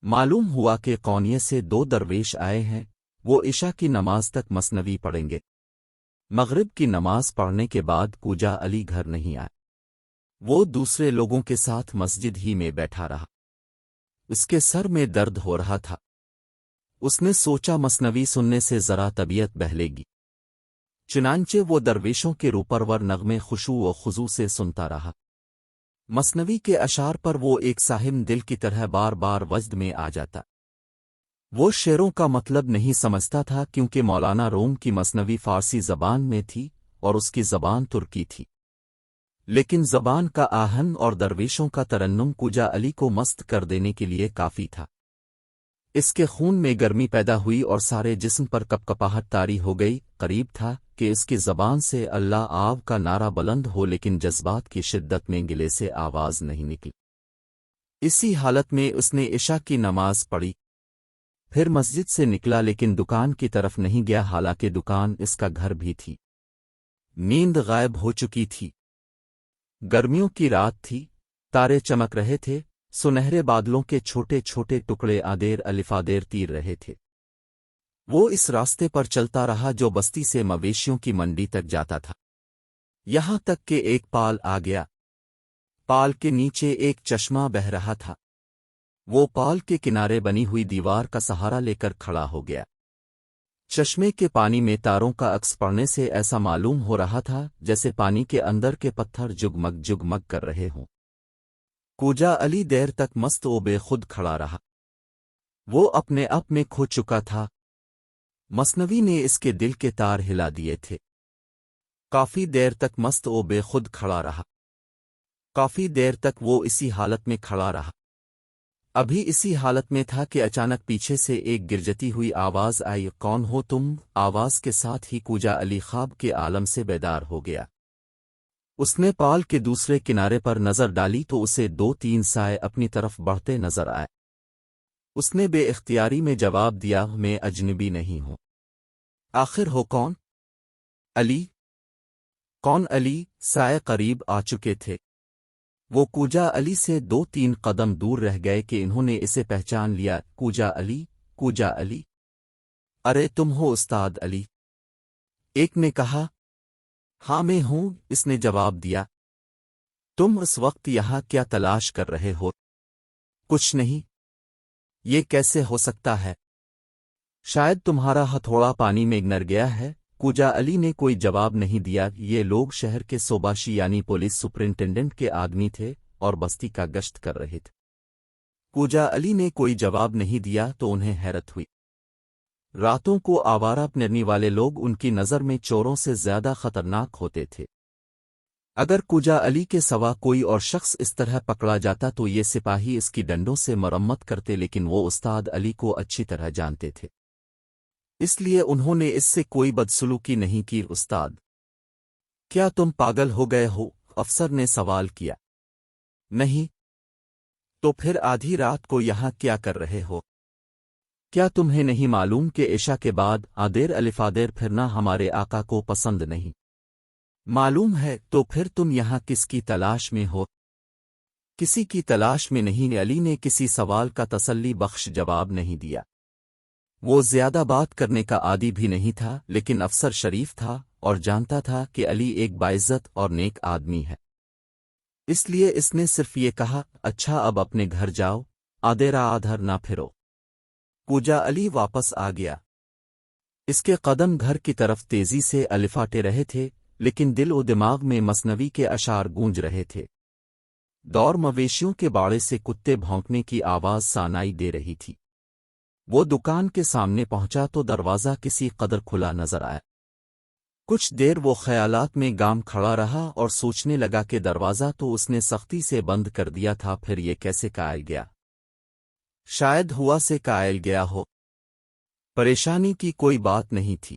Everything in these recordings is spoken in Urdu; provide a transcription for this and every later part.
معلوم ہوا کہ قونیے سے 2 درویش آئے ہیں، وہ عشاء کی نماز تک مثنوی پڑھیں گے۔ مغرب کی نماز پڑھنے کے بعد کوجا علی گھر نہیں آئے، وہ دوسرے لوگوں کے ساتھ مسجد ہی میں بیٹھا رہا۔ اس کے سر میں درد ہو رہا تھا، اس نے سوچا مثنوی سننے سے ذرا طبیعت بہلے گی، چنانچہ وہ درویشوں کے روپرور نغمے خشوع و خضوع سے سنتا رہا۔ مثنوی کے اشعار پر وہ ایک ساہم دل کی طرح بار بار وجد میں آ جاتا۔ وہ شعروں کا مطلب نہیں سمجھتا تھا کیونکہ مولانا روم کی مثنوی فارسی زبان میں تھی اور اس کی زبان ترکی تھی، لیکن زبان کا آہن اور درویشوں کا ترنم کوجا علی کو مست کر دینے کے لیے کافی تھا۔ اس کے خون میں گرمی پیدا ہوئی اور سارے جسم پر کپکپاہٹ طاری ہو گئی۔ قریب تھا کہ اس کی زبان سے اللہ آو کا نعرہ بلند ہو، لیکن جذبات کی شدت میں گلے سے آواز نہیں نکلی۔ اسی حالت میں اس نے عشاء کی نماز پڑھی، پھر مسجد سے نکلا لیکن دکان کی طرف نہیں گیا، حالانکہ دکان اس کا گھر بھی تھی۔ نیند غائب ہو چکی تھی، گرمیوں کی رات تھی، تارے چمک رہے تھے، سنہرے بادلوں کے چھوٹے چھوٹے ٹکڑے آدیر الفادیر تیر رہے تھے۔ وہ اس راستے پر چلتا رہا جو بستی سے مویشیوں کی منڈی تک جاتا تھا، یہاں تک کہ ایک پال آ گیا۔ پال کے نیچے ایک چشمہ بہہ رہا تھا، وہ پال کے کنارے بنی ہوئی دیوار کا سہارا لے کر کھڑا ہو گیا۔ چشمے کے پانی میں تاروں کا عکس پڑنے سے ایسا معلوم ہو رہا تھا جیسے پانی کے اندر کے پتھر جگمگ جگمگ کر رہے ہوں۔ کوجا علی دیر تک مست و بے خود کھڑا رہا، وہ اپنے آپ میں کھو چکا تھا۔ مثنوی نے اس کے دل کے تار ہلا دیے تھے۔ کافی دیر تک مست و بے خود کھڑا رہا، کافی دیر تک وہ اسی حالت میں کھڑا رہا۔ ابھی اسی حالت میں تھا کہ اچانک پیچھے سے ایک گرجتی ہوئی آواز آئی، کون ہو تم؟ آواز کے ساتھ ہی کوجا علی خواب کے عالم سے بیدار ہو گیا۔ اس نے پال کے دوسرے کنارے پر نظر ڈالی تو اسے 2-3 سائے اپنی طرف بڑھتے نظر آئے۔ اس نے بے اختیاری میں جواب دیا، میں اجنبی نہیں ہوں۔ آخر ہو کون؟ علی؟ کون علی؟ سائے قریب آ چکے تھے، وہ کوجا علی سے 2-3 قدم دور رہ گئے کہ انہوں نے اسے پہچان لیا۔ کوجا علی، کوجا علی، ارے تم ہو استاد علی؟ ایک نے کہا۔ ہاں میں ہوں، اس نے جواب دیا۔ تم اس وقت یہاں کیا تلاش کر رہے ہو؟ کچھ نہیں، یہ کیسے ہو سکتا ہے؟ شاید تمہارا ہتھوڑا پانی میں گر گیا ہے۔ کوجا علی نے کوئی جواب نہیں دیا۔ یہ لوگ شہر کے صوباشی یعنی پولیس سپرنٹینڈنٹ کے آدمی تھے اور بستی کا گشت کر رہے تھے۔ کوجا علی نے کوئی جواب نہیں دیا تو انہیں حیرت ہوئی۔ راتوں کو آوارہ پھرنے والے لوگ ان کی نظر میں چوروں سے زیادہ خطرناک ہوتے تھے۔ اگر کوجا علی کے سوا کوئی اور شخص اس طرح پکڑا جاتا تو یہ سپاہی اس کی ڈنڈوں سے مرمت کرتے، لیکن وہ استاد علی کو اچھی طرح جانتے تھے، اس لیے انہوں نے اس سے کوئی بدسلوکی نہیں کی۔ استاد، کیا تم پاگل ہو گئے ہو؟ افسر نے سوال کیا۔ نہیں، تو پھر آدھی رات کو یہاں کیا کر رہے ہو؟ کیا تمہیں نہیں معلوم کہ عشاء کے بعد آدیر الفادیر پھرنا ہمارے آقا کو پسند نہیں؟ معلوم ہے، تو پھر تم یہاں کس کی تلاش میں ہو؟ کسی کی تلاش میں نہیں۔ علی نے کسی سوال کا تسلی بخش جواب نہیں دیا۔ وہ زیادہ بات کرنے کا عادی بھی نہیں تھا، لیکن افسر شریف تھا اور جانتا تھا کہ علی ایک باعزت اور نیک آدمی ہے، اس لیے اس نے صرف یہ کہا، اچھا اب اپنے گھر جاؤ، آدیرا آدھر نہ پھرو۔ کوجا علی واپس آ گیا۔ اس کے قدم گھر کی طرف تیزی سے الفاٹے رہے تھے، لیکن دل و دماغ میں مثنوی کے اشعار گونج رہے تھے۔ دور مویشیوں کے باڑے سے کتے بھونکنے کی آواز سنائی دے رہی تھی۔ وہ دکان کے سامنے پہنچا تو دروازہ کسی قدر کھلا نظر آیا۔ کچھ دیر وہ خیالات میں گام کھڑا رہا اور سوچنے لگا کہ دروازہ تو اس نے سختی سے بند کر دیا تھا، پھر یہ کیسے قائل گیا؟ شاید ہوا سے قائل گیا ہو۔ پریشانی کی کوئی بات نہیں تھی۔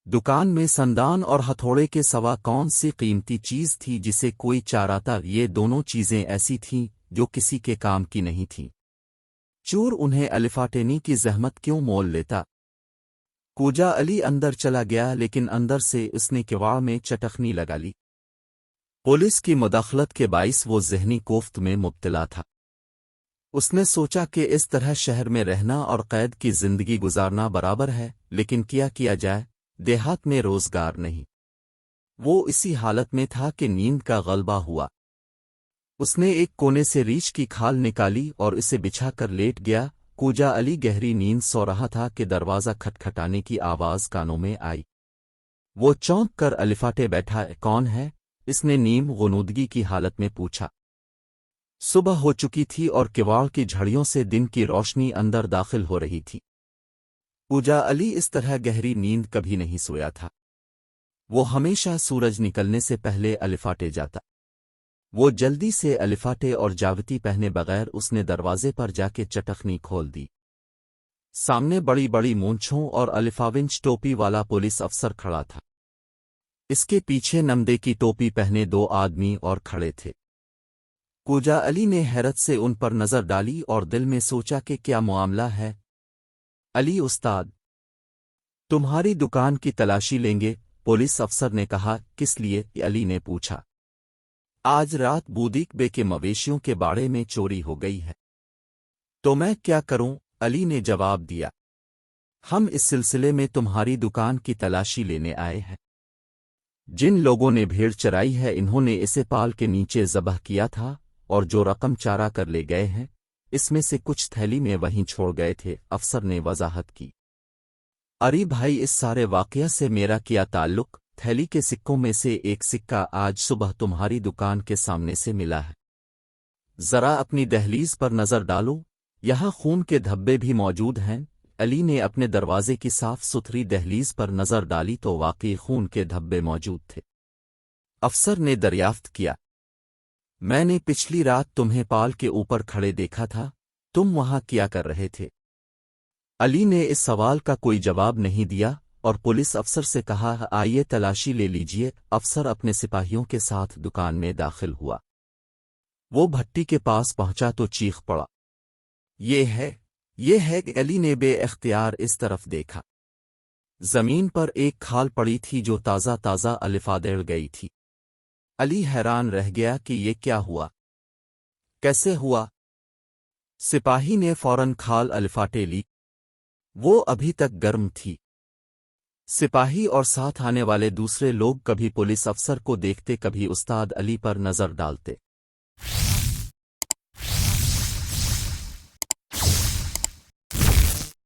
دکان میں سندان اور ہتھوڑے کے سوا کون سی قیمتی چیز تھی جسے کوئی چاراتا؟ یہ دونوں چیزیں ایسی تھیں جو کسی کے کام کی نہیں تھیں۔ چور انہیں الفاٹنے کی زحمت کیوں مول لیتا؟ کوجا علی اندر چلا گیا، لیکن اندر سے اس نے کواڑ میں چٹخنی لگا لی۔ پولیس کی مداخلت کے باعث وہ ذہنی کوفت میں مبتلا تھا۔ اس نے سوچا کہ اس طرح شہر میں رہنا اور قید کی زندگی گزارنا برابر ہے، لیکن کیا جائے، دیہات میں روزگار نہیں۔ وہ اسی حالت میں تھا کہ نیند کا غلبہ ہوا۔ اس نے ایک کونے سے ریچھ کی کھال نکالی اور اسے بچھا کر لیٹ گیا۔ کوجا علی گہری نیند سو رہا تھا کہ دروازہ کھٹکھٹانے کی آواز کانوں میں آئی۔ وہ چونک کر الفاٹے بیٹھا۔ کون ہے؟ اس نے نیم غنودگی کی حالت میں پوچھا۔ صبح ہو چکی تھی اور کواڑ کی جھڑیوں سے دن کی روشنی اندر داخل ہو رہی تھی۔ کوجا علی اس طرح گہری نیند کبھی نہیں سویا تھا۔ وہ ہمیشہ سورج نکلنے سے پہلے الفاٹے جاتا۔ وہ جلدی سے الفاٹے اور جاوتی پہنے بغیر اس نے دروازے پر جا کے چٹخنی کھول دی۔ سامنے بڑی بڑی مونچھوں اور الفاونچ ٹوپی والا پولیس افسر کھڑا تھا۔ اس کے پیچھے نمدے کی ٹوپی پہنے دو آدمی اور کھڑے تھے۔ کوجا علی نے حیرت سے ان پر نظر ڈالی اور دل میں سوچا کہ کیا معاملہ ہے۔ علی استاد، تمہاری دکان کی تلاشی لیں گے، پولیس افسر نے کہا۔ کس لیے؟ علی نے پوچھا۔ آج رات بودیک بے کے مویشیوں کے باڑے میں چوری ہو گئی ہے۔ تو میں کیا کروں؟ علی نے جواب دیا۔ ہم اس سلسلے میں تمہاری دکان کی تلاشی لینے آئے ہیں۔ جن لوگوں نے بھیڑ چرائی ہے انہوں نے اسے پال کے نیچے ذبح کیا تھا، اور جو رقم چارہ کر لے گئے ہیں اس میں سے کچھ تھیلی میں وہیں چھوڑ گئے تھے، افسر نے وضاحت کی۔ ارے بھائی، اس سارے واقعہ سے میرا کیا تعلق؟ تھیلی کے سکوں میں سے ایک سکہ آج صبح تمہاری دکان کے سامنے سے ملا ہے۔ ذرا اپنی دہلیز پر نظر ڈالو، یہاں خون کے دھبے بھی موجود ہیں۔ علی نے اپنے دروازے کی صاف ستھری دہلیز پر نظر ڈالی تو واقعی خون کے دھبے موجود تھے۔ افسر نے دریافت کیا، میں نے پچھلی رات تمہیں پال کے اوپر کھڑے دیکھا تھا، تم وہاں کیا کر رہے تھے؟ علی نے اس سوال کا کوئی جواب نہیں دیا اور پولیس افسر سے کہا، آئیے تلاشی لے لیجئے۔ افسر اپنے سپاہیوں کے ساتھ دکان میں داخل ہوا۔ وہ بھٹی کے پاس پہنچا تو چیخ پڑا، یہ ہے۔ علی نے بے اختیار اس طرف دیکھا۔ زمین پر ایک کھال پڑی تھی جو تازہ تازہ الفاڑ گئی تھی۔ علی حیران رہ گیا کہ یہ کیا ہوا، کیسے ہوا؟ سپاہی نے فوراً کھال الفاٹے لی، وہ ابھی تک گرم تھی۔ سپاہی اور ساتھ آنے والے دوسرے لوگ کبھی پولیس افسر کو دیکھتے، کبھی استاد علی پر نظر ڈالتے۔